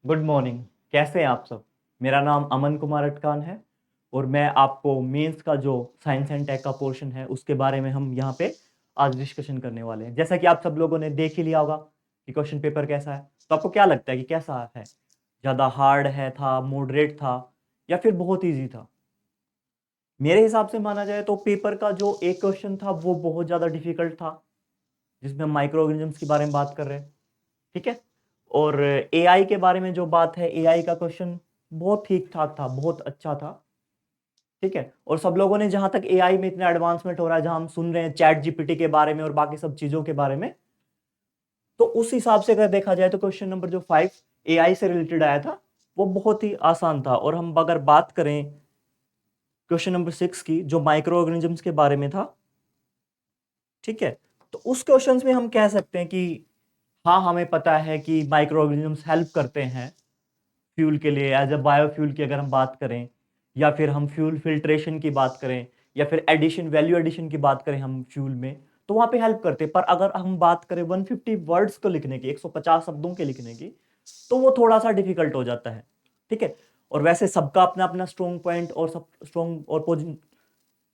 Good morning. कैसे हैं आप सब? मेरा नाम अमन कुमार अटकान है और मैं आपको मेंस का जो साइंस एंड टेक का पोर्शन है उसके बारे में हम यहाँ पे आज डिस्कशन करने वाले हैं। जैसा कि आप सब लोगों ने देख ही लिया होगा कि क्वेश्चन पेपर कैसा है। तो आपको क्या लगता है कि कैसा है? ज़्यादा हार्ड है, था मॉडरेट था, या फिर बहुत ईजी था? मेरे हिसाब से माना जाए तो पेपर का जो एक क्वेश्चन था वो बहुत ज़्यादा डिफिकल्ट था, जिसमें हम माइक्रो ऑर्गेनिजम्स के बारे में बात कर रहे हैं। ठीक है। और एआई के बारे में जो बात है, एआई का क्वेश्चन बहुत ठीक ठाक था, बहुत अच्छा था। ठीक है। और सब लोगों ने जहां तक एआई में इतना एडवांसमेंट हो रहा है, जहां हम सुन रहे हैं चैट जीपीटी के बारे में और बाकी सब चीजों के बारे में, तो उस हिसाब से अगर देखा जाए तो क्वेश्चन नंबर जो 5 एआई से रिलेटेड आया था वो बहुत ही आसान था। और हम अगर बात करें क्वेश्चन नंबर 6 की, जो माइक्रो ऑर्गेनिजम्स के बारे में था, ठीक है, तो उस क्वेश्चंस में हम कह सकते हैं कि हाँ, हमें पता है कि माइक्रो ऑर्गेनिजम्स हेल्प करते हैं फ्यूल के लिए, एज अ बायोफ्यूल की अगर हम बात करें, या फिर हम फ्यूल फिल्ट्रेशन की बात करें, या फिर एडिशन, वैल्यू एडिशन की बात करें हम फ्यूल में, तो वहां पे हेल्प करते हैं। पर अगर हम बात करें 150 वर्ड्स को लिखने की, 150 शब्दों के लिखने की, तो वो थोड़ा सा डिफिकल्ट हो जाता है। ठीक है। और वैसे सबका अपना अपना स्ट्रॉन्ग पॉइंट और सब स्ट्रॉन्ग और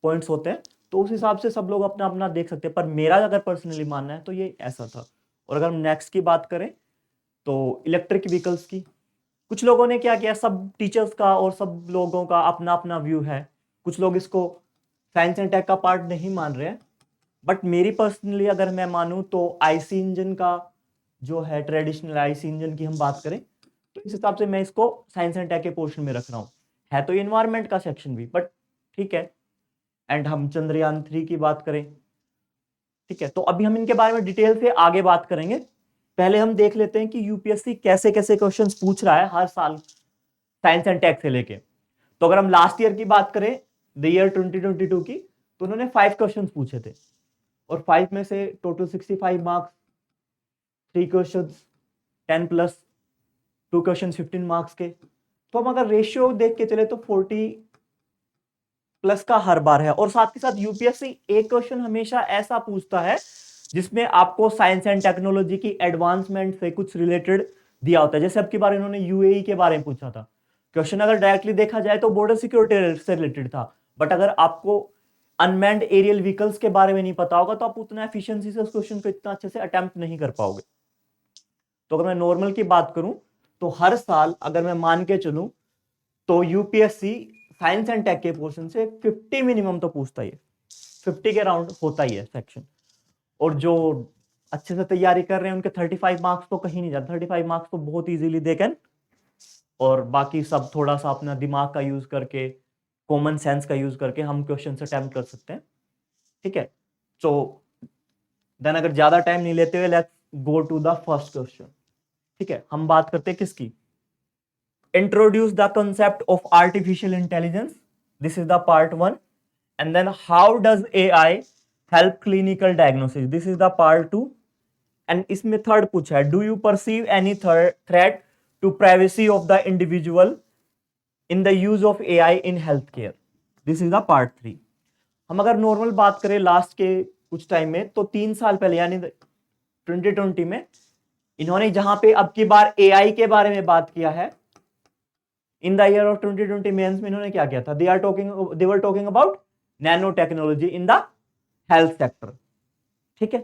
पॉइंट्स होते हैं, तो उस हिसाब से सब लोग अपना अपना देख सकते हैं। पर मेरा अगर पर्सनली मानना है तो ये ऐसा था। और अगर हम नेक्स्ट की बात करें तो इलेक्ट्रिक व्हीकल्स की, कुछ लोगों ने क्या किया, सब टीचर्स का और सब लोगों का अपना अपना व्यू है। कुछ लोग इसको साइंस एंड टेक का पार्ट नहीं मान रहे हैं, बट मेरी पर्सनली अगर मैं मानूं तो आईसी इंजन का जो है, ट्रेडिशनल आईसी इंजन की हम बात करें, तो इस हिसाब से मैं इसको साइंस एंड टेक के पोर्शन में रख रहा हूं। है तो इन्वायरमेंट का सेक्शन भी, बट ठीक है। एंड हम चंद्रयान 3 की बात करें, ठीक है, तो अभी हम इनके बारे में डिटेल से आगे बात करेंगे। पहले हम देख लेते हैं कि यूपीएससी कैसे कैसे क्वेश्चंस पूछ रहा है हर साल साइंस एंड टेक से लेके। तो अगर हम लास्ट ईयर की बात करें, द ईयर 2022 की, तो उन्होंने 5 क्वेश्चंस पूछे थे, और 5 में से total 65 marks, 3 questions 10 plus 2 question 15 marks के। तो हम अगर रेशियो देख के चले तो 40 प्लस का हर बार है। और साथ के साथ यूपीएससी एक क्वेश्चन हमेशा ऐसा पूछता है जिसमें आपको साइंस एंड टेक्नोलॉजी की एडवांसमेंट से कुछ रिलेटेड दिया होता है। जैसे अब की बार इन्होंने यूएई के बारे में पूछा था क्वेश्चन, अगर डायरेक्टली देखा जाए तो बॉर्डर सिक्योरिटी से रिलेटेड था, बट अगर आपको अनमैन्ड एरियल व्हीकल्स के बारे में नहीं पता होगा तो आप उतना एफिशिएंसी से उस क्वेश्चन को इतना अच्छे से अटेम्प्ट नहीं कर पाओगे। तो अगर मैं नॉर्मल की बात करूं तो हर साल अगर मैं मान के चलूं तो यूपीएससी साइंस एंड टेक के पोर्शन से 50 मिनिमम तो पूछता ही है, 50 के राउंड होता ही है सेक्शन। और जो अच्छे से तैयारी कर रहे हैं उनके 35 मार्क्स तो कहीं नहीं जाते, 35 मार्क्स तो बहुत इजीली दे कैन। और बाकी सब थोड़ा सा अपना दिमाग का यूज करके, कॉमन सेंस का यूज करके हम क्वेश्चन अटेम्प्ट कर सकते हैं। ठीक है। तो देन अगर ज्यादा टाइम नहीं लेते हुए, let's go to the first question. ठीक है, हम बात करते हैं किसकी, introduce the concept of artificial intelligence. This is the part 1. And then how does AI help clinical diagnosis? This is the part 2. And इसमें थर्ड पूछा है, do you perceive any threat to privacy of the individual in the use of AI in healthcare? This is the part 3. हम अगर normal बात करें last के कुछ time में, तो 3 साल पहले यानी 2020 में इन्होंने जहां पे अब की बार एआई के बारे में बात किया है, in the year of 2020 mains में इन्होंने क्या किया था, they were talking about nano technology in the health sector. ठीक है।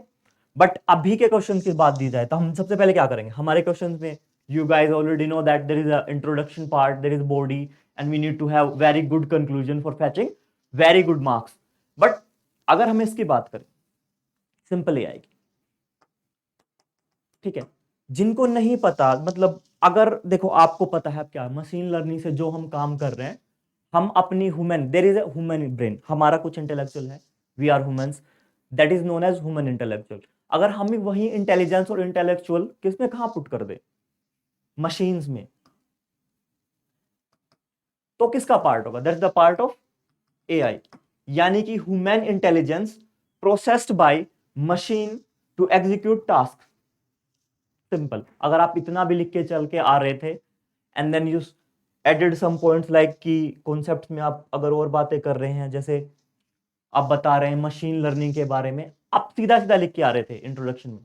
बट अभी के क्वेश्चन की बात दी जाए तो हम सबसे पहले क्या करेंगे, हमारे क्वेश्चन में you guys already know that there is a introduction part, there is body, and we need to have very good conclusion for fetching very good marks. But अगर हम इसकी बात करें सिंपल आएगी, ठीक है, जिनको नहीं पता, मतलब अगर देखो आपको पता है क्या, मशीन लर्निंग से जो हम काम कर रहे हैं, हम अपनी human, there is a human brain, हमारा कुछ इंटेलेक्चुअल है, we are humans, that is known as human intellectual. अगर हम वही इंटेलिजेंस और इंटेलेक्चुअल किसमें कहां पुट कर दे, मशीन्स में, तो किसका पार्ट होगा, that is the part of AI. यानी कि human intelligence processed by machine to execute task. Simple, अगर आप इतना भी लिख के चल के आ रहे थे, and then you added some points like कि कॉन्सेप्ट में आप अगर और बातें कर रहे हैं, जैसे आप बता रहे हैं मशीन लर्निंग के बारे में, आप सीधा सीधा लिख के आ रहे थे इंट्रोडक्शन में,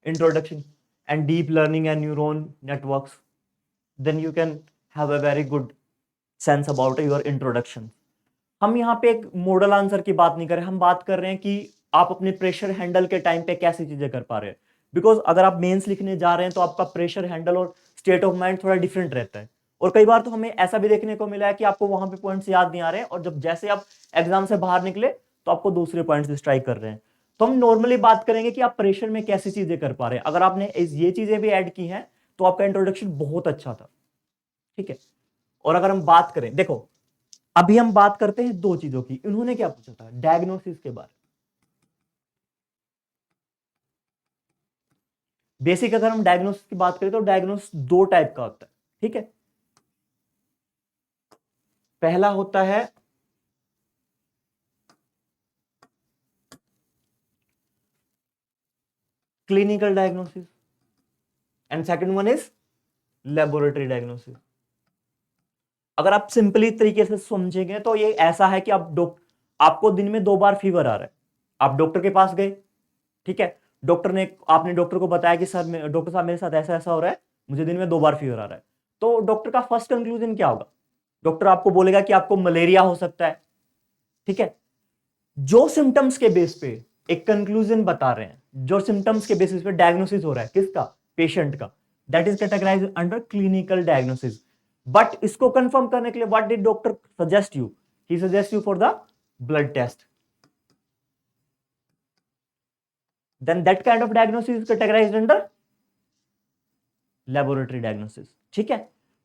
introduction and deep learning and neuron networks, then you can have a very good sense about your introduction. हम यहाँ पे एक मॉडल आंसर की बात नहीं कर रहे, हम बात कर रहे हैं कि आप अपने प्रेशर हैंडल के टाइम पे कैसी चीजें कर पा रहे हैं। बिकॉज अगर आप मेंस लिखने जा रहे हैं तो आपका प्रेशर हैंडल और स्टेट ऑफ माइंड थोड़ा डिफरेंट रहता है, और कई बार तो हमें ऐसा भी देखने को मिला है कि आपको वहां पे पॉइंट्स याद नहीं आ रहे हैं, और जब जैसे आप एग्जाम से बाहर निकले तो आपको दूसरे पॉइंट्स स्ट्राइक कर रहे हैं। तो हम नॉर्मली बात करेंगे कि आप प्रेशर में कैसी चीजें कर पा रहे हैं। अगर आपने ये चीजें भी ऐड की हैं तो आपका इंट्रोडक्शन बहुत अच्छा था, ठीक है। और अगर हम बात करें, देखो अभी हम बात करते हैं दो चीजों की। इन्होंने क्या पूछा था, डायग्नोसिस के बारे में। बेसिक अगर हम डायग्नोसिस की बात करें तो डायग्नोसिस दो टाइप का होता है, ठीक है। पहला होता है clinical diagnosis and second one is laboratory diagnosis. अगर आप सिंपली तरीके से समझेंगे तो ये ऐसा है कि आपको दिन में 2 बार फीवर आ रहा है, आप डॉक्टर के पास गए, ठीक है। आपने डॉक्टर को बताया कि सर डॉक्टर साहब मेरे साथ ऐसा ऐसा हो रहा है, मुझे दिन में 2 बार फीवर आ रहा है। तो डॉक्टर का फर्स्ट कंक्लूजन क्या होगा, डॉक्टर आपको बोलेगा कि आपको मलेरिया हो सकता है, ठीक है। जो सिम्टम्स के बेस पे एक कंक्लूजन बता रहे हैं, जो सिम्टम्स के बेसिस पे डायग्नोसिस हो रहा है किसका, पेशेंट का, that is categorised under clinical diagnosis. But इसको कंफर्म करने के लिए what did doctor suggest you, he suggest you for the blood test, then that kind of diagnosis is categorised under laboratory diagnosis, ठीक है।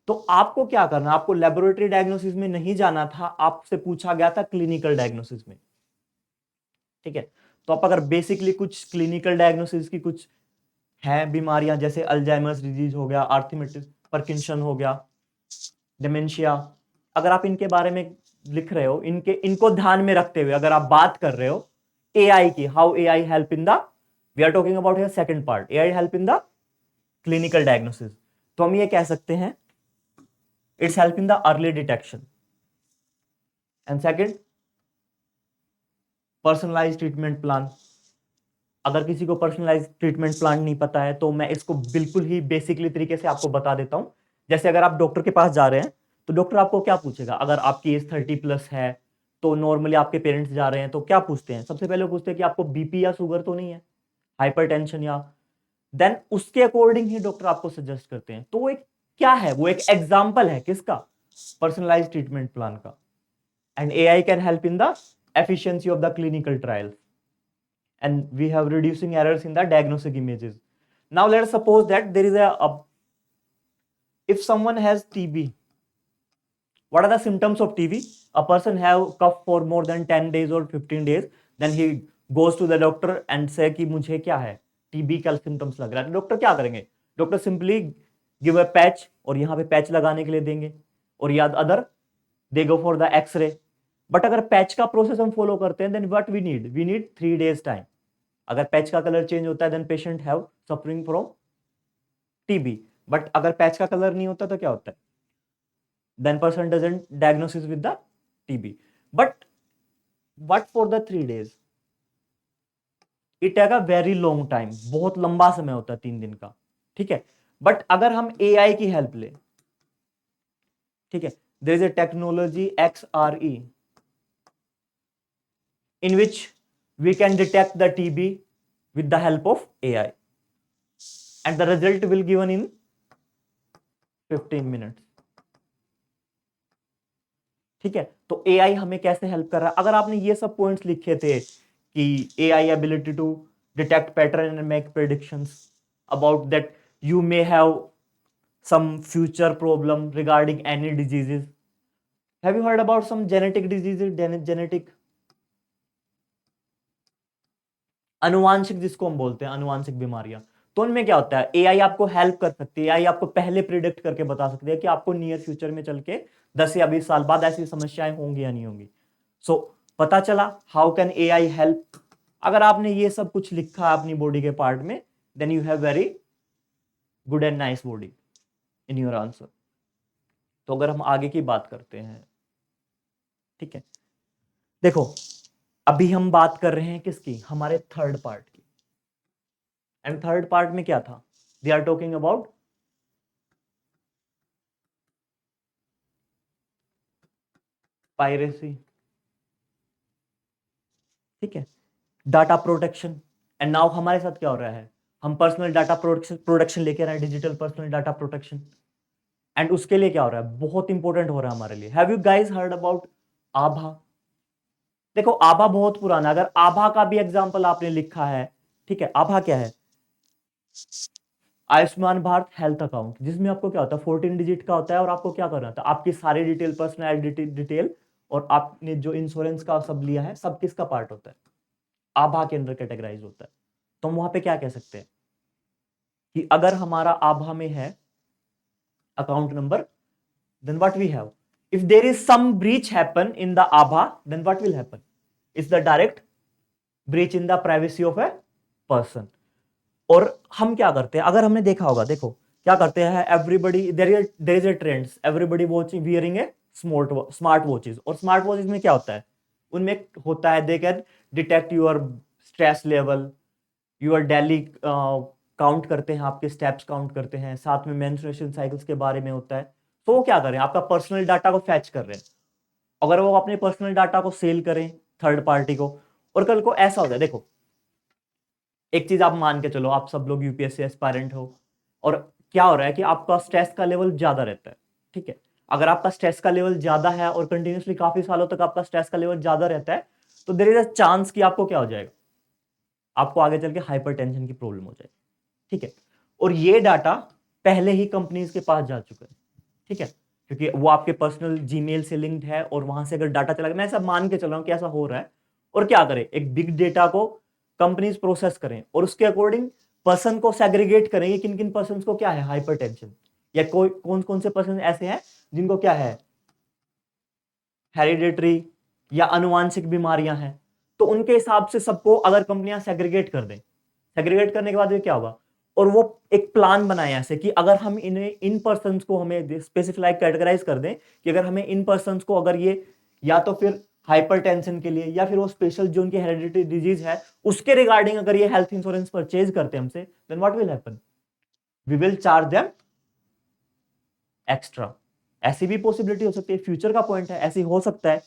तो आपको क्या करना, आपको लेबोरेटरी डायग्नोसिस में नहीं जाना था, आपसे पूछा गया था क्लिनिकल डायग्नोसिस में, ठीक है। तो आप अगर बेसिकली कुछ क्लिनिकल डायग्नोसिस की कुछ है बीमारियां, जैसे अल्जाइमर्स डिजीज हो गया, आर्थमेटिस पार्किंसन हो गया, डिमेंशिया, अगर आप इनके बारे में लिख रहे हो, इनको ध्यान में रखते हुए अगर आप बात कर रहे हो एआई की, how AI help in the, we are talking about here second part, AI help in the clinical diagnosis, तो हम ये कह सकते हैं it's help in the early detection and second personalised treatment plan. अगर किसी को पर्सनलाइज्ड ट्रीटमेंट प्लान नहीं पता है तो मैं इसको बिल्कुल ही बेसिकली तरीके से आपको बता देता हूं। जैसे अगर आप डॉक्टर के पास जा रहे हैं तो डॉक्टर आपको क्या पूछेगा, अगर आपकी एज 30+ है तो नॉर्मली आपके पेरेंट्स जा रहे हैं तो क्या पूछते हैं, सबसे पहले पूछते हैं कि आपको बीपी या शुगर तो नहीं है, हाइपरटेंशन या, देन उसके अकॉर्डिंग ही डॉक्टर आपको सजेस्ट करते हैं। तो वो एक क्या है, वो एक एग्जाम्पल है किसका, पर्सनलाइज्ड ट्रीटमेंट प्लान का। And AI can help in the efficiency of the clinical trials, and we have reducing errors in the diagnostic images. Now let's suppose that there is if someone has TB, what are the symptoms of TB? A person have cough for more than 10 days or 15 days, then he goes to the doctor and say कि मुझे क्या है, TB का symptoms लग रहा है। तो doctor क्या करेंगे, doctor simply give a patch, और यहाँ पे पैच लगाने के लिए देंगे, और या other they go for the x-ray. But अगर पैच का प्रोसेस हम फॉलो करते हैं then what we need 3 days time. अगर पैच का कलर चेंज होता है then patient have suffering from TB. But अगर पैच का कलर नहीं होता तो क्या होता है, then person doesn't diagnosis with the TB. But what for the 3 days, it take a very long time, बहुत लंबा समय होता है 3 दिन का, ठीक है। बट अगर हम एआई की हेल्प ले, ठीक है, there is a technology XRE in which we can detect the TB with the help of AI, and the result will given in 15 minutes, ठीक है। तो AI हमें कैसे हेल्प कर रहा है, अगर आपने ये सब पॉइंट्स लिखे थे कि AI ability to detect pattern and make predictions about that you may have some future problem regarding any diseases, have you heard about some genetic diseases, genetic अनुवांशिक, जिसको हम बोलते हैं अनुवांशिक बीमारियां। तो उनमें क्या होता है, एआई आपको हेल्प कर सकती है, एआई आपको पहले प्रिडिक्ट करके बता सकती है कि आपको नियर फ्यूचर में चल के 10 या 20 साल बाद ऐसी समस्याएं होंगी या नहीं होंगी। सो पता चला हाउ कैन एआई हेल्प। अगर आपने ये सब कुछ लिखा है अपनी बॉडी के पार्ट में, then you have very good and nice body in your answer. तो अगर हम आगे की बात करते हैं, ठीक है, देखो अभी हम बात कर रहे हैं किसकी, हमारे थर्ड पार्ट की। एंड थर्ड पार्ट में क्या था, we are talking about piracy, ठीक है, डाटा प्रोटेक्शन। एंड नाउ हमारे साथ क्या हो रहा है, हम पर्सनल डाटा प्रोटेक्शन लेके आ रहे हैं, digital personal data protection. And उसके लिए क्या हो रहा है, बहुत इंपॉर्टेंट हो रहा है हमारे लिए। Have you guys heard about Abha? देखो आभा बहुत पुराना, अगर आभा का भी एग्जांपल आपने लिखा है, ठीक है, आभा क्या है, आयुष्मान भारत हेल्थ अकाउंट, जिसमें आपको क्या होता है 14 डिजिट का होता है, और आपको क्या करना होता है, आपकी सारी डिटेल, पर्सनल डिटेल, और आपने जो इंश्योरेंस का सब लिया है, सब किसका पार्ट होता है, आभा के अंदर कैटेगराइज होता है। तो हम वहां पे क्या कह सकते हैं कि अगर हमारा आभा में है account number, then what we have, if there is some breach happen in the ABHA, then what will happen, is the direct breach in the privacy of a person। और हम क्या करते हैं, अगर हमने देखा होगा, देखो क्या करते हैं, everybody there is a trends, everybody watching wearing a smart watches, और स्मार्ट वॉचेस में क्या होता है, उनमें होता है they can detect your stress level, your daily count करते हैं, आपके स्टेप्स काउंट करते हैं, साथ में मेंस्ट्रुएशन साइकिल्स के बारे में होता है। तो वो क्या करें, आपका पर्सनल डाटा को फैच कर रहे हैं, अगर वो अपने पर्सनल डाटा को सेल करें थर्ड पार्टी को, और कल को ऐसा हो जाए, देखो एक चीज आप मान के चलो, आप सब लोग यूपीएससी एस्पायरेंट हो, और क्या हो रहा है कि आपका स्ट्रेस का लेवल ज्यादा रहता है, ठीक है, अगर आपका स्ट्रेस का लेवल ज्यादा है और कंटिन्यूसली काफी सालों तक आपका स्ट्रेस का लेवल ज्यादा रहता है, तो देयर इज अ चांस कि आपको क्या हो जाएगा, आपको आगे चल के हाइपरटेंशन की प्रॉब्लम हो जाएगी, ठीक है। और ये डाटा पहले ही कंपनीज के पास जा चुका है, ठीक है, क्योंकि वो आपके पर्सनल जीमेल से लिंक्ड है, और वहां से अगर डाटा चला गया, मैं ऐसा मान के चल रहा हूं कि ऐसा हो रहा है, और क्या करें, एक बिग डेटा को कंपनीज प्रोसेस करें, और उसके अकॉर्डिंग पर्सन को सेग्रीगेट करें कि किन किन पर्सन को क्या है हाइपरटेंशन, या कोई कौन कौन से पर्सन ऐसे हैं जिनको क्या है हेरिडेटरी या अनुवांशिक बीमारियां हैं। तो उनके हिसाब से सबको अगर कंपनियां सेग्रीगेट कर दें, सेग्रीगेट करने के बाद ये क्या होगा, और वो एक प्लान बनाए ऐसे कि अगर हम इन्हें इन पर्सन को हमें स्पेसिफाइड कैटेगराइज कर दें कि अगर हमें इन पर्सन को अगर ये या तो फिर हाइपरटेंशन के लिए या फिर वो स्पेशल जो उनकी हेरिडिटरी डिजीज है उसके रिगार्डिंग अगर ये हेल्थ इंश्योरेंस परचेज करते हैं हमसे, then what will happen, we will charge them extra. ऐसी भी पॉसिबिलिटी हो सकती है, फ्यूचर का पॉइंट है, ऐसी हो सकता है।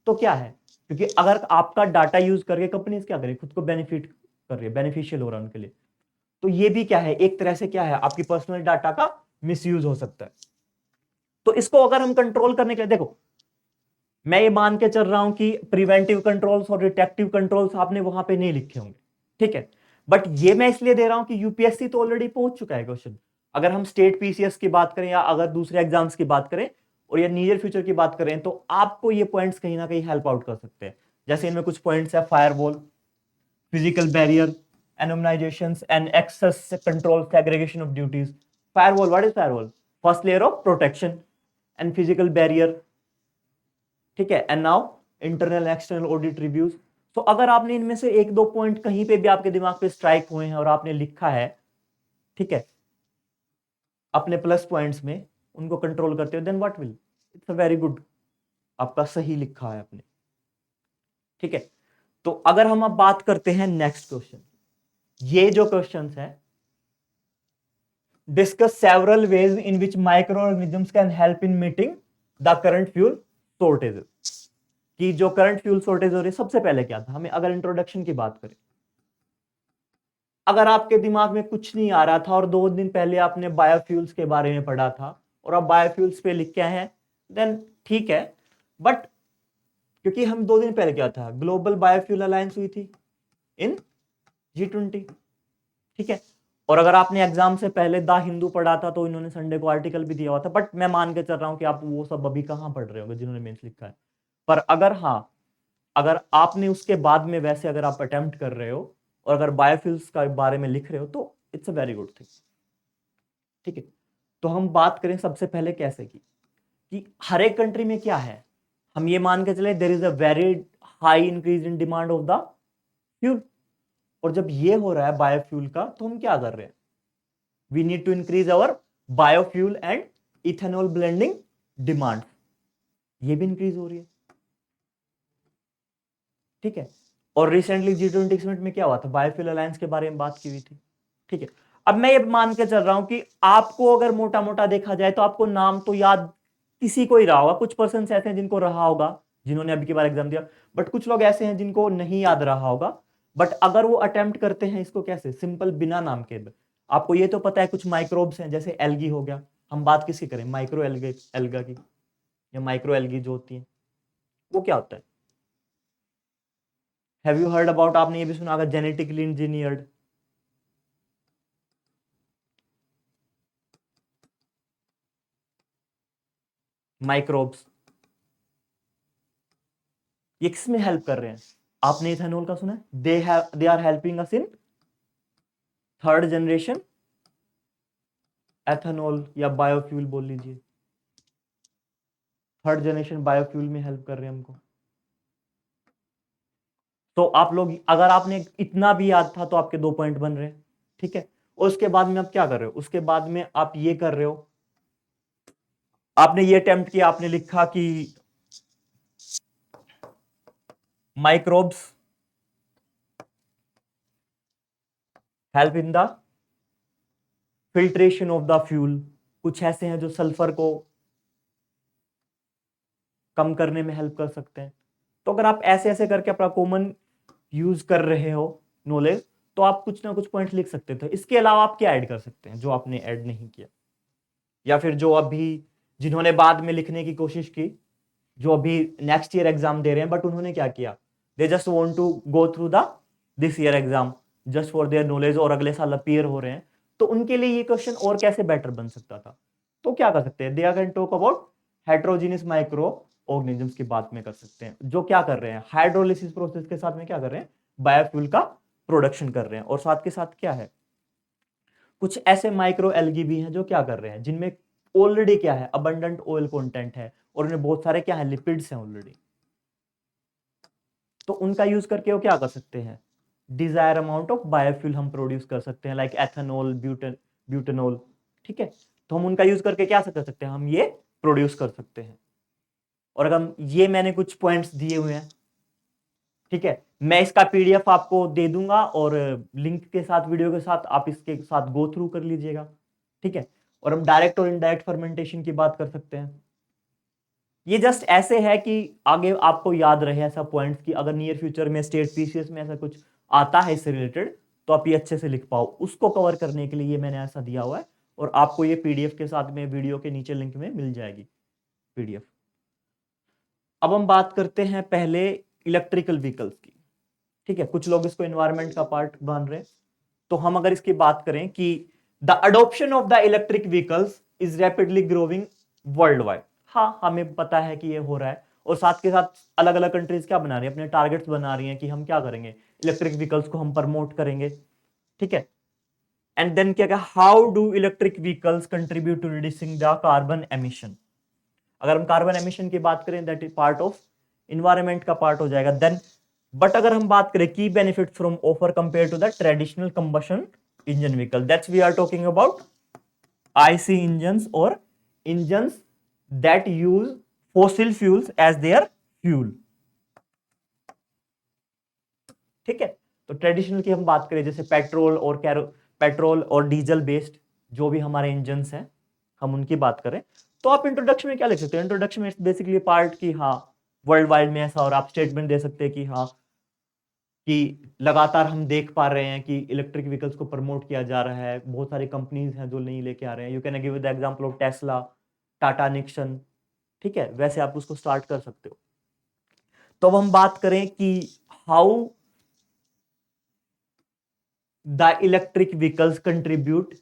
तो क्या है, क्योंकि अगर आपका डाटा यूज करके कंपनीज क्या करें, खुद को बेनिफिट कर रही है, बेनिफिशियल हो रहा है उनके लिए, तो ये भी क्या है, एक तरह से क्या है, आपकी पर्सनल डाटा का मिसयूज हो सकता है। तो इसको अगर हम कंट्रोल करने के लिए, देखो मैं ये मान के चल रहा हूं कि प्रिवेंटिव कंट्रोल्स और डिटेक्टिव कंट्रोल्स आपने वहां पे नहीं लिखे होंगे, ठीक है, बट ये मैं इसलिए दे रहा हूं कि यूपीएससी तो ऑलरेडी पहुंच चुका है क्वेश्चन। अगर हम स्टेट पीसीएस की बात करें या अगर दूसरे एग्जाम्स की बात करें और या नियर फ्यूचर की बात करें, तो आपको ये पॉइंट्स कहीं ना कहीं हेल्प आउट कर सकते हैं। जैसे इनमें कुछ पॉइंट्स है, firewall, physical barrier, anonymizations, and access control, segregation of duties. Firewall, what is firewall? First layer of protection and physical barrier, ठीक है, and now internal external audit reviews. तो अगर आपने इनमें से एक दो पॉइंट कहीं पे भी आपके दिमाग पे स्ट्राइक हुए हैं और आपने लिखा है, ठीक है, अपने प्लस पॉइंट्स में उनको कंट्रोल करते हो, then what will, it's a very good, आपका सही लिखा है आपने, ठीक है। तो अगर हम अब बात करते हैं नेक्स्ट क्वेश्चन, ये जो क्वेश्चंस है, discuss several ways in which microorganisms can help in meeting the current fuel shortages। कि जो करंट फ्यूल शॉर्टेज हो रही है, सबसे पहले क्या था, हमें अगर इंट्रोडक्शन की बात करें, अगर आपके दिमाग में कुछ नहीं आ रहा था और 2 दिन पहले आपने बायोफ्यूल्स के बारे में पढ़ा था और आप बायोफ्यूल्स पे लिख के आए हैं, देन ठीक है, बट क्योंकि हम 2 दिन पहले क्या था, ग्लोबल बायोफ्यूल अलायंस हुई थी इन G20, ठीक है, और अगर आपने एग्जाम से पहले द हिंदू पढ़ा था तो इन्होंने संडे को आर्टिकल भी दिया हुआ था, बट मैं मान के चल रहा हूं कि आप वो सब अभी कहां पढ़ रहे होंगे जिन्होंने मेंस लिखा है। पर अगर हाँ, अगर आपने उसके बाद में वैसे अगर आप अटेम्प्ट कर रहे हो और अगर बायोफ्यूल्स का बारे में लिख रहे हो, तो it's a very good thing, ठीक है। तो हम बात करें सबसे पहले कैसे की, कि हर एक कंट्री में क्या है, हम ये मान के चले there is a very high increase in demand of the fuel, और जब ये हो रहा है बायोफ्यूल का, तो हम क्या कर रहे हैं, we need to increase our biofuel and ethanol blending demand, ये भी इंक्रीज हो रही है, ठीक है। और रिसेंटली G20 समिट में क्या हुआ था, बायोफ्यूल अलायंस के बारे में बात की हुई थी, ठीक है। अब मैं ये मान के चल रहा हूं कि आपको अगर मोटा मोटा देखा जाए तो आपको नाम तो याद किसी को ही रहा होगा, कुछ पर्सन ऐसे हैं जिनको रहा होगा, जिन्होंने अभी के बार एग्जाम दिया। बट कुछ लोग ऐसे हैं जिनको नहीं याद रहा होगा, बट अगर वो अटेम्प्ट करते हैं इसको कैसे, सिंपल बिना नाम के। आपको ये तो पता है कुछ माइक्रोब्स हैं, जैसे एल्गी हो गया, हम बात किसकी करें, माइक्रो एल्गे एल्गा की, या माइक्रो एल्गी जो होती है वो क्या होता है। हैव यू हर्ड अबाउट, आपने ये भी सुना होगा जेनेटिकली इंजीनियर्ड माइक्रोब्स, ये किसमें हेल्प कर रहे हैं। आपने इथेनॉल का सुना है, they are helping us in third generation ethanol, या बायोफ्यूल बोल लीजिए, थर्ड जनरेशन बायोफ्यूल में हेल्प कर रहे हैं हमको। तो आप लोग, अगर आपने इतना भी याद था तो आपके 2 पॉइंट बन रहे हैं, ठीक है। और उसके बाद में आप क्या कर रहे हो, उसके बाद में आप ये कर रहे हो, आपने ये अटेम्प्ट किया, आपने लिखा कि microbes help in the filtration of the fuel, कुछ ऐसे हैं जो सल्फर को कम करने में हेल्प कर सकते हैं। तो अगर आप ऐसे ऐसे करके अपना कॉमन यूज कर रहे हो नॉलेज, तो आप कुछ ना कुछ पॉइंट लिख सकते थे। इसके अलावा आप क्या ऐड कर सकते हैं जो आपने ऐड नहीं किया, या फिर जो अभी जिन्होंने बाद में लिखने की कोशिश की, जो अभी नेक्स्ट ईयर एग्जाम दे रहे हैं, बट उन्होंने क्या किया, they just want to go through the this year exam just for their knowledge, और अगले साल अपीयर हो रहे हैं, तो उनके लिए ये क्वेश्चन और कैसे बेटर बन सकता था। तो क्या कर सकते हैं, they are can talk about heterogeneous microorganisms की बात में कर सकते हैं, जो क्या कर रहे हैं, हाइड्रोलिसिस प्रोसेस के साथ में क्या कर रहे हैं, बायोफ्यूल का प्रोडक्शन कर रहे हैं। और साथ के साथ क्या है, कुछ ऐसे माइक्रो एल्गी भी हैं जो क्या कर रहे हैं, जिनमें ऑलरेडी क्या है, अबंडेंट ऑयल कंटेंट है, और उनमें बहुत सारे क्या है, लिपिड्स हैं ऑलरेडी। तो उनका यूज करके वो क्या कर सकते हैं, डिजायर अमाउंट ऑफ बायोफ्यूल हम प्रोड्यूस कर सकते हैं, लाइक एथेनॉल, ब्यूटेनॉल, ठीक है। तो हम उनका यूज करके क्या कर सकते हैं, हम ये प्रोड्यूस कर सकते हैं। और अगर ये मैंने कुछ पॉइंट्स दिए हुए हैं, ठीक है, मैं इसका पीडीएफ आपको दे दूंगा, और लिंक के साथ, वीडियो के साथ आप इसके साथ गो थ्रू कर लीजिएगा, ठीक है। और हम डायरेक्ट और इनडायरेक्ट फर्मेंटेशन की बात कर सकते हैं। ये जस्ट ऐसे है कि आगे आपको याद रहे ऐसा पॉइंट्स, की अगर नियर फ्यूचर में स्टेट पीसीएस में ऐसा कुछ आता है इससे रिलेटेड, तो आप ये अच्छे से लिख पाओ। उसको कवर करने के लिए ये मैंने ऐसा दिया हुआ है, और आपको ये पीडीएफ के साथ में वीडियो के नीचे लिंक में मिल जाएगी पीडीएफ। अब हम बात करते हैं पहले इलेक्ट्रिकल व्हीकल्स की, ठीक है। कुछ लोग इसको एनवायरमेंट का पार्ट मान रहे हैं, तो हम अगर इसकी बात करें कि the adoption of the electric vehicles is rapidly growing world wide, हाँ हमें पता है कि ये हो रहा है। और साथ के साथ अलग अलग कंट्रीज क्या बना रही है, अपने टारगेट्स बना रही हैं कि हम क्या करेंगे, इलेक्ट्रिक व्हीकल्स को हम प्रमोट करेंगे, ठीक है। एंड देन क्या, how do electric vehicles contribute to reducing the carbon emission. अगर हम कार्बन एमिशन की बात करें, that is part of environment का पार्ट हो जाएगा। देन बट अगर हम बात करें की benefit from offer compare to the traditional combustion engine vehicle, that's we are talking about IC engines, और engines that use fossil fuels as their fuel, ठीक है। तो ट्रेडिशनल की हम बात करें, जैसे पेट्रोल और डीजल बेस्ड जो भी हमारे इंजन्स हैं, हम उनकी बात करें, तो आप इंट्रोडक्शन में क्या लिख सकते हैं, इंट्रोडक्शन में बेसिकली पार्ट की, हाँ वर्ल्ड वाइड में ऐसा, और आप स्टेटमेंट दे सकते हैं कि हाँ, कि लगातार हम देख पा रहे हैं कि इलेक्ट्रिक व्हीकल्स को प्रमोट किया जा रहा है, बहुत सारी कंपनीज हैं जो नहीं लेके आ रहे हैं। You can give the example of Tesla, Tata Nixon, ठीक है, वैसे आप उसको स्टार्ट कर सकते हो। तो अब हम बात करें कि how the electric vehicles contribute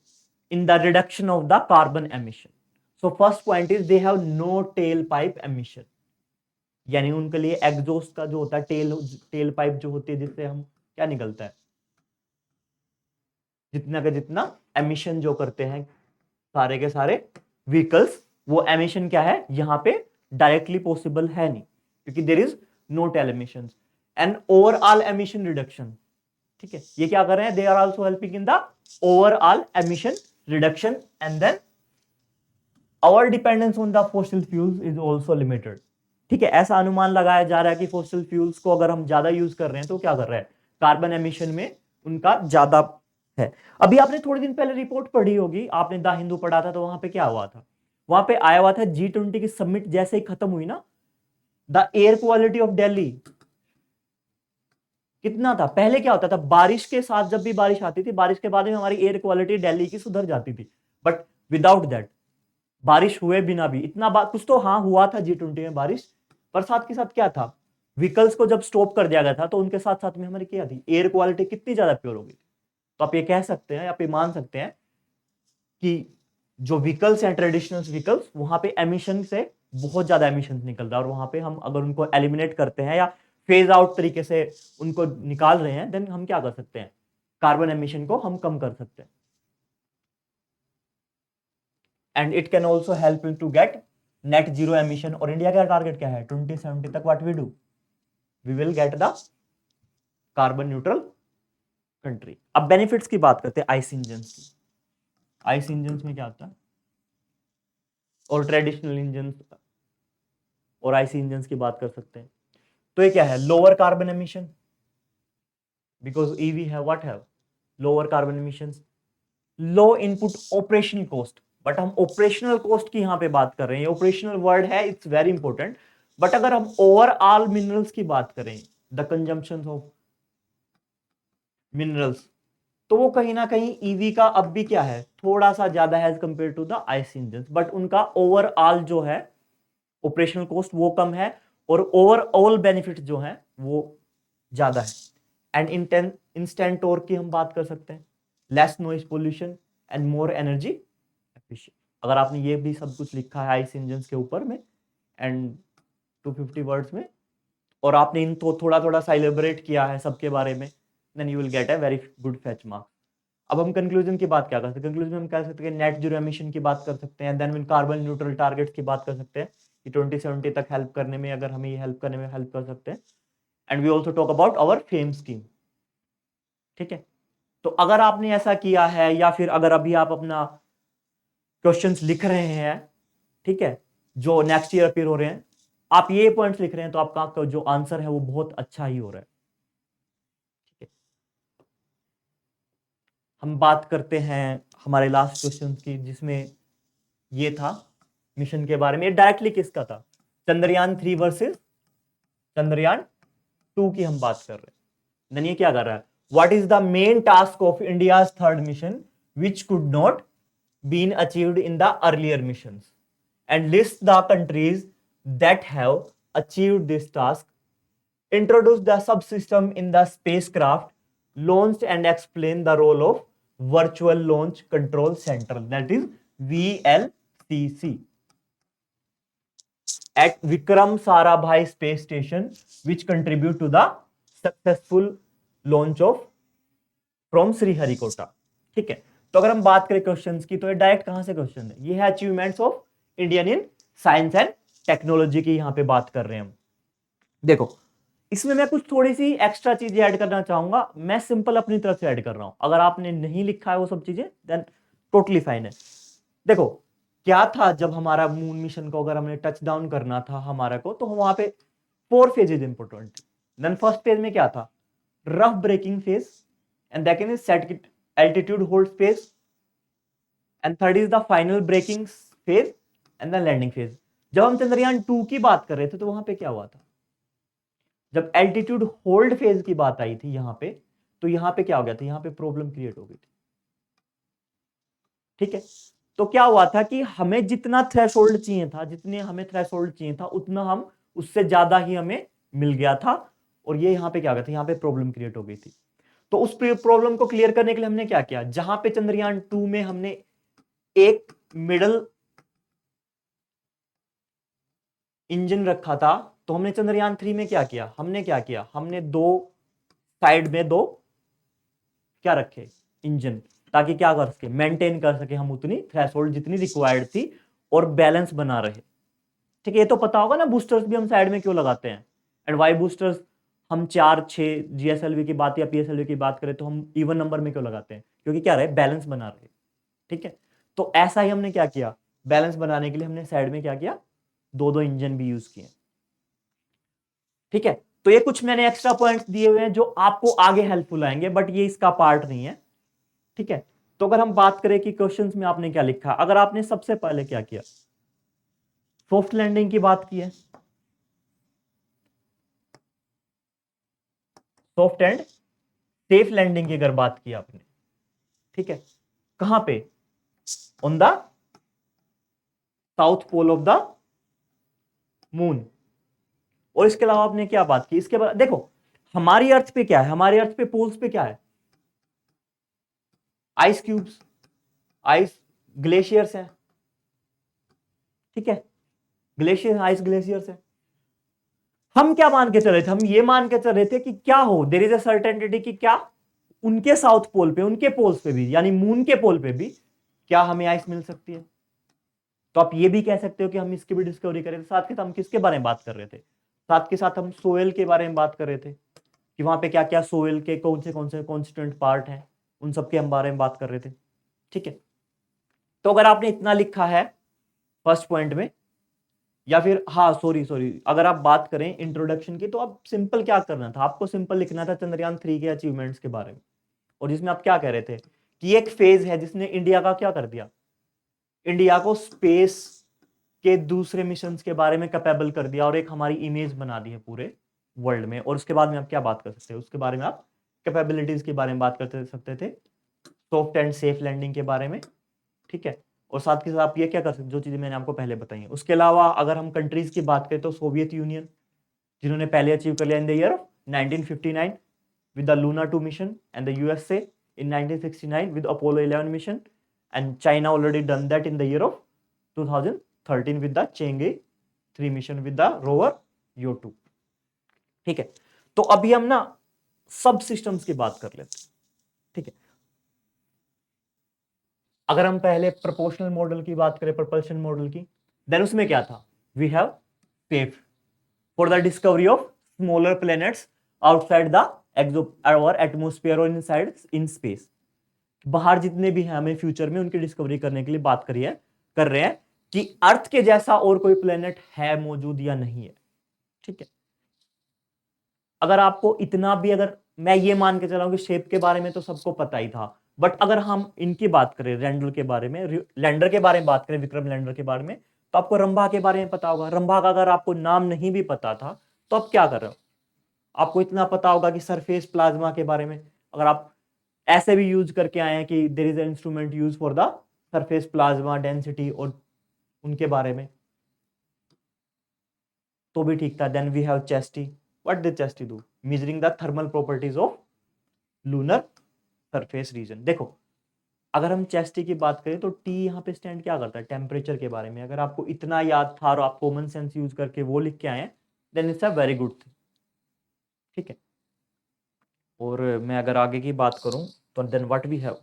in the reduction of the carbon emission. So first point is they have no tailpipe emission, यानी उनके लिए एग्जॉस्ट का जो होता है टेल पाइप जो होती है, जिससे हम क्या निकलता है, जितना का जितना एमिशन जो करते हैं सारे के सारे व्हीकल्स, वो एमिशन क्या है यहाँ पे डायरेक्टली पॉसिबल है नहीं, क्योंकि there is no tail emission and overall emission reduction, ठीक है। ये क्या कर रहे हैं, they are also helping in the overall emission reduction, and then our dependence on the fossil fuels is also limited, ठीक है। ऐसा अनुमान लगाया जा रहा है कि फॉसिल फ्यूल्स को अगर हम ज्यादा यूज कर रहे हैं तो क्या कर रहे हैं, कार्बन एमिशन में उनका ज्यादा है। अभी आपने थोड़े दिन पहले रिपोर्ट पढ़ी होगी, आपने द हिंदू पढ़ा था, तो वहां पे क्या हुआ था, वहां पे आया हुआ था G20 की समिट जैसे ही खत्म हुई ना, the air quality of Delhi कितना था? पहले क्या होता था, बारिश के साथ जब भी बारिश आती थी, बारिश के बाद में हमारी एयर क्वालिटी दिल्ली की सुधर जाती थी। बट विदाउट दैट, बारिश हुए बिना भी इतना कुछ तो हाँ हुआ था G20 में बारिश, पर साथ के साथ क्या था, व्हीकल्स को जब स्टॉप कर दिया गया था तो उनके साथ साथ में हमारी क्या थी, एयर क्वालिटी कितनी ज्यादा प्योर हो गई। तो आप ये कह सकते हैं, आप ये मान सकते हैं कि जो व्हीकल्स हैं, ट्रेडिशनल व्हीकल्स, वहां पे एमिशन से बहुत ज्यादा एमिशन निकल रहा है, और वहां पे हम अगर उनको एलिमिनेट करते हैं या फेज आउट तरीके से उनको निकाल रहे हैं, देन हम क्या कर सकते हैं, कार्बन एमिशन को हम कम कर सकते हैं। And it can also help to get net zero emission. और इंडिया का टारगेट क्या है, 2070 तक what we do, we will get the carbon neutral country. अब बेनिफिट्स की बात करते हैं आइस इंजन की। आइस इंजन में क्या होता है, और ट्रेडिशनल इंजन और आईसी इंजन की बात कर सकते हैं। तो ये क्या है, lower carbon emission, because EV है व्हाट है, lower carbon emission, low input operational cost. But हम ऑपरेशनल कॉस्ट की यहां पे बात कर रहे हैं, ऑपरेशनल वर्ड है, इट्स वेरी इंपॉर्टेंट। बट अगर हम ओवरऑल मिनरल्स की बात करें, द कंजम्पशन ऑफ मिनरल्स, तो वो कहीं ना कहीं ईवी का अब भी क्या है, थोड़ा सा ज्यादा है as compare to the IC engine. But उनका ओवरऑल जो है ऑपरेशनल कॉस्ट वो कम है, और ओवरऑल बेनिफिट जो है वो ज्यादा है। एंड इंस्टेंट टॉर्क की हम बात कर सकते हैं, less noise pollution and more energy efficient. अगर आपने ये भी सब कुछ लिखा है आईसी इंजन के ऊपर में एंड 250 वर्ड्स में, और आपने इनको थोड़ा थोड़ा सा इलेबोरेट किया है सबके बारे में, then you will get a very good fetch marks. अब हम कंक्लूजन की बात क्या कर सकते हैं, कंक्लूजन में हम कह सकते हैं नेट जीरो एमिशन की बात कर सकते हैं, देन कार्बन न्यूट्रल टारगेट्स की बात कर सकते हैं कि 2070 तक हेल्प करने में, अगर हमें ये हेल्प करने में हेल्प कर सकते हैं। And we also talk about our FAME scheme. ठीक है, तो अगर आपने ऐसा किया है, या फिर अगर अभी आप अपना क्वेश्चंस लिख रहे हैं, ठीक है, जो नेक्स्ट ईयर अपीयर हो रहे हैं, आप ये पॉइंट्स लिख रहे हैं, तो आपका जो आंसर है वो बहुत अच्छा ही हो रहा है। ठीक है, हम बात करते हैं हमारे लास्ट क्वेश्चन की, जिसमें ये था मिशन के बारे में। डायरेक्टली किसका था, चंद्रयान 3 वर्सेस चंद्रयान 2 की हम बात कर रहे हैं। देन ये क्या कर रहा है, what is the main task of India's third mission which could not been achieved in the earlier missions, and list the countries that have achieved this task, introduce the subsystem in the spacecraft launched, and explain the role of virtual launch control center, that is VLCC, at Vikram Sarabhai space station, which contribute to the successful launch of from Sriharikota। ठीक है, तो अगर हम बात करें questions की, तो ये डायरेक्ट कहां से क्वेश्चन है, ये है achievements of Indian in science and technology की यहां पे बात कर रहे हैं हम। देखो, इसमें मैं कुछ थोड़ी सी एक्स्ट्रा चीजें ऐड करना चाहूंगा, मैं सिंपल अपनी तरफ से ऐड कर रहा हूं, अगर आपने नहीं लिखा है वो सब चीजें देन टोटली फाइन है। देखो, क्या था, जब हमारा मून मिशन को अगर हमने टच डाउन करना था हमारा को, तो वहां पे 4 phases important. Then first phase में क्या था, rough braking phase, and second is set altitude hold phase, and third is the final braking phase, and the landing phase. जब हम चंद्रयान 2 की बात कर रहे थे, तो वहां पे क्या हुआ था, जब एल्टीट्यूड होल्ड फेज की बात आई थी यहां पे, तो यहां पे क्या हो गया था, यहां पे प्रॉब्लम क्रिएट हो गई थी। ठीक है, तो क्या हुआ था कि हमें जितना थ्रेशोल्ड चाहिए था, जितने हमें थ्रेशोल्ड चाहिए था, उतना हम उससे ज्यादा ही हमें मिल गया था, और ये यहां पे क्या हो गया था, यहां पे प्रॉब्लम क्रिएट हो गई थी। तो उस प्रॉब्लम को क्लियर करने के लिए हमने क्या किया, जहां पे चंद्रयान 2 में हमने एक मिडल इंजन रखा था, तो हमने चंद्रयान 3 में क्या किया, हमने दो साइड में दो क्या रखे, इंजन, ताकि क्या कर सके, मेंटेन कर सके हम उतनी थ्रेशोल्ड जितनी रिक्वायर्ड थी, और बैलेंस बना रहे। ठीक है, ये तो पता होगा ना, बूस्टर्स भी हम साइड में क्यों लगाते हैं, एंड वाई बूस्टर्स हम 4 6 जीएसएलवी की बात या पीएसएलवी की बात करें तो हम इवन नंबर में क्यों लगाते हैं, क्योंकि क्या रहे, बैलेंस बना रहे। ठीक है, तो ऐसा ही हमने क्या किया, बैलेंस बनाने के लिए हमने साइड में क्या किया, दो दो इंजन भी यूज किए। ठीक है, तो ये कुछ मैंने एक्स्ट्रा पॉइंट्स दिए हुए हैं जो आपको आगे हेल्पफुल आएंगे, बट ये इसका पार्ट नहीं है। ठीक है, तो अगर हम बात करें कि क्वेश्चंस में आपने क्या लिखा, अगर आपने सबसे पहले क्या किया, सॉफ्ट लैंडिंग की बात की है, सॉफ्ट एंड सेफ लैंडिंग की अगर बात की आपने, ठीक है, कहां पे, on the south pole of the moon. और इसके अलावा आपने क्या बात की, इसके बाद देखो हमारी अर्थ पे क्या है, हमारी अर्थ पे पोल्स पे क्या है, आइस क्यूब्स, आइस ग्लेशियर्स हैं, ठीक है, ग्लेशियर आइस ग्लेशियर्स हैं। हम क्या मान के चल रहे थे, हम ये मान के चल रहे थे कि क्या हो, देयर इज अ सर्टेनिटी कि क्या उनके साउथ पोल पे, उनके पोल्स पे भी, यानी मून के पोल पे भी क्या हमें आइस मिल सकती है। तो आप ये भी कह सकते हो कि हम इसकी भी डिस्कवरी करें। साथ के साथ हम किसके बारे में बात कर रहे थे, साथ के साथ हम सोयल के बारे में बात कर रहे थे कि वहां पे क्या क्या सोयल के कौन से कॉन्स्टिट्यूएंट पार्ट हैं, उन सबके हम बारे में बात कर रहे थे, ठीक है। तो अगर आपने इतना लिखा है फर्स्ट पॉइंट में, या फिर हाँ सॉरी अगर आप बात करें इंट्रोडक्शन की, तो आप सिंपल क्या करना था, आपको सिंपल लिखना था चंद्रयान 3 के अचीवमेंट्स के बारे में। और जिसमें आप क्या कह रहे थे कि एक फेज है जिसने इंडिया का क्या कर दिया, इंडिया को स्पेस के दूसरे मिशन के बारे में कैपेबल कर दिया और एक हमारी इमेज बना दी है पूरे वर्ल्ड में। और उसके बाद में आप क्या बात कर सकते हो, उसके बारे में आप कैपेबिलिटीज के बारे में बात कर सकते थे, सॉफ्ट एंड सेफ लैंडिंग के बारे में, ठीक है। और साथ के साथ आप ये क्या कर सकते, जो चीजें मैंने आपको पहले बताई हैं। उसके अलावा अगर हम कंट्रीज की बात करें तो सोवियत यूनियन, जिन्होंने पहले अचीव कर लिया इन the year of 1959 with the Luna 2 mission, and the USA in 1969 with Apollo 11 mission, and China already done that in the year of 2013 with the Chang'e 3 mission with the rover Yo2, ठीक है। तो अभी हम ना सब systems की बात कर लेते हैं, ठीक है। अगर हम पहले प्रोपोर्शनल मॉडल की बात करें, प्रोपल्शन मॉडल की, देन उसमें क्या था, we have pave for the discovery of smaller planets outside the exo और एटमोस्फेयर और इनसाइड इन स्पेस। बाहर जितने भी हैं हमें फ्यूचर में उनकी डिस्कवरी करने के लिए बात कर रहे हैं कि अर्थ के जैसा और कोई प्लेनेट है मौजूद या नहीं है, ठीक है। अगर आपको इतना भी, अगर मैं ये मान के चला हूं कि शेप के बारे में तो सबको पता ही था, बट अगर हम इनकी बात करें, लैंडर के बारे में, लैंडर के बारे में बात करें, विक्रम लैंडर के बारे में, तो आपको रंभा के बारे में पता होगा। रंभा का अगर आपको नाम नहीं भी पता था तो आप क्या कर रहे हो, आपको इतना पता होगा कि सरफेस प्लाज्मा के बारे में, अगर आप ऐसे भी यूज करके आए हैं कि there is an instrument use for the surface plasma density और उनके बारे में, तो भी ठीक था। Then we have ChaSTE, what did ChaSTE do, measuring the thermal properties of lunar surface region. देखो अगर हम चेस्टी की बात करें तो टी यहाँ पे स्टैंड क्या करता है, टेम्परेचर के बारे में। अगर आपको इतना याद था और आप कॉमन सेंस यूज करके वो लिख के आए हैं, then it's a very good thing, ठीक है। और मैं अगर आगे की बात करूं तो then what we have,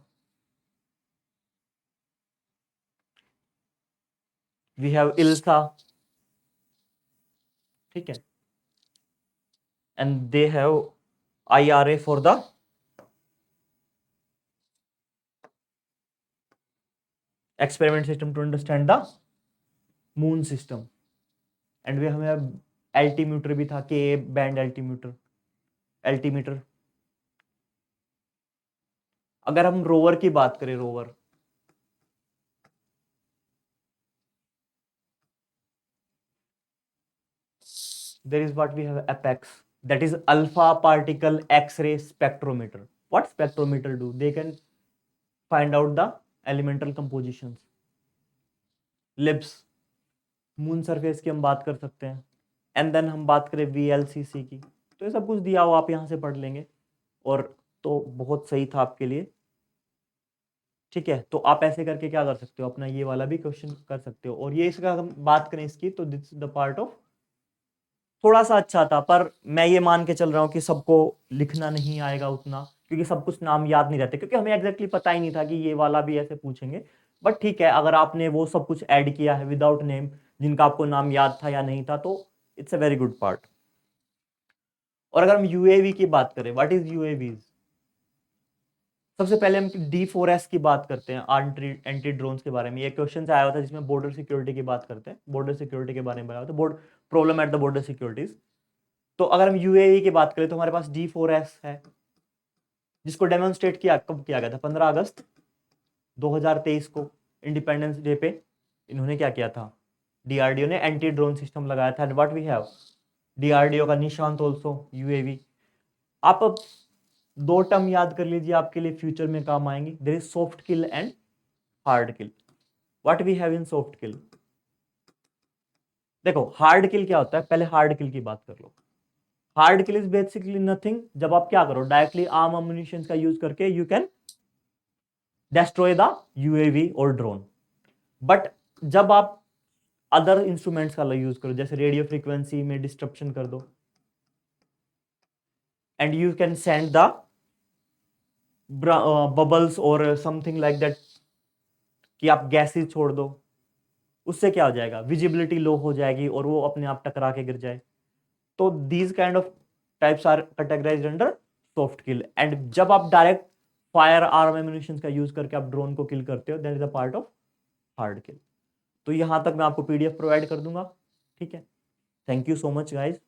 we have ILSA, ठीक है, and they have IRA for the experiment system to understand the moon system, and वे हमें एल्टीमीटर भी था, के बैंड एल्टीमीटर। अगर हम रोवर की बात करें, rover, there is what we have apex, that is alpha particle x-ray spectrometer. What spectrometer do, they can find out the elemental compositions. Libs, moon surface की हम बात कर सकते हैं। एंड देन हम बात करें VLCC की, तो ये सब कुछ दिया हुआ, आप यहाँ से पढ़ लेंगे और तो बहुत सही था आपके लिए, ठीक है। तो आप ऐसे करके क्या कर सकते हो, अपना ये वाला भी क्वेश्चन कर सकते हो। और ये इसका हम बात करें इसकी, तो this is the part of, थोड़ा सा अच्छा था, पर मैं ये मान के चल रहा हूँ कि सबको लिखना नहीं आएगा उतना, क्योंकि सब कुछ नाम याद नहीं रहते, क्योंकि हमें एग्जैक्टली पता ही नहीं था कि ये वाला भी ऐसे पूछेंगे। बट ठीक है, अगर आपने वो सब कुछ ऐड किया है विदाउट नेम, जिनका आपको नाम याद था या नहीं था, तो it's a very good part. और अगर हम यूएवी की बात करें, व्हाट इज यूएवी, सबसे पहले हम D4S की बात करते हैं, एंटी ड्रोन्स के बारे में। ये क्वेश्चन आया हुआ था जिसमें बॉर्डर सिक्योरिटी की बात करते हैं, बॉर्डर सिक्योरिटी के बारे में बताया था, problem at the border securities. तो अगर हम यूएई की बात करें तो हमारे पास D4S है, जिसको डेमोन्स्ट्रेट किया कब किया गया था, 15 अगस्त 2023 को, इंडिपेंडेंस डे पे इन्होंने क्या किया था, डीआरडीओ ने एंटी ड्रोन सिस्टम लगाया था। व्हाट वी हैव, डीआरडीओ का निशांत ऑल्सो यूएवी, आप अब 2 टर्म याद कर लीजिए, आपके लिए फ्यूचर में काम आएंगे। There is soft kill and hard kill. What we have in soft kill? देखो हार्ड किल क्या होता है, पहले हार्ड किल की बात कर लो। Hard kill is basically nothing, जब आप क्या करो डायरेक्टली आर्म अम्युनिशन का यूज करके you can destroy the UAV और ड्रोन। बट जब आप अदर इंस्ट्रूमेंट्स का यूज करो, जैसे रेडियो फ्रीक्वेंसी में डिस्ट्रप्शन कर दो, and you can send the bubbles और समथिंग लाइक दैट, कि आप गैसेज छोड़ दो, उससे क्या हो जाएगा, विजिबिलिटी लो हो जाएगी और वो अपने आप टकरा के गिर जाए। तो these kind of types are categorized under soft kill. And जब आप डायरेक्ट फायर आर्म एम्युनिशन का यूज करके आप ड्रोन को किल करते हो, that is a part of hard kill. तो यहां तक मैं आपको पीडीएफ प्रोवाइड कर दूंगा, ठीक है। Thank you so much guys.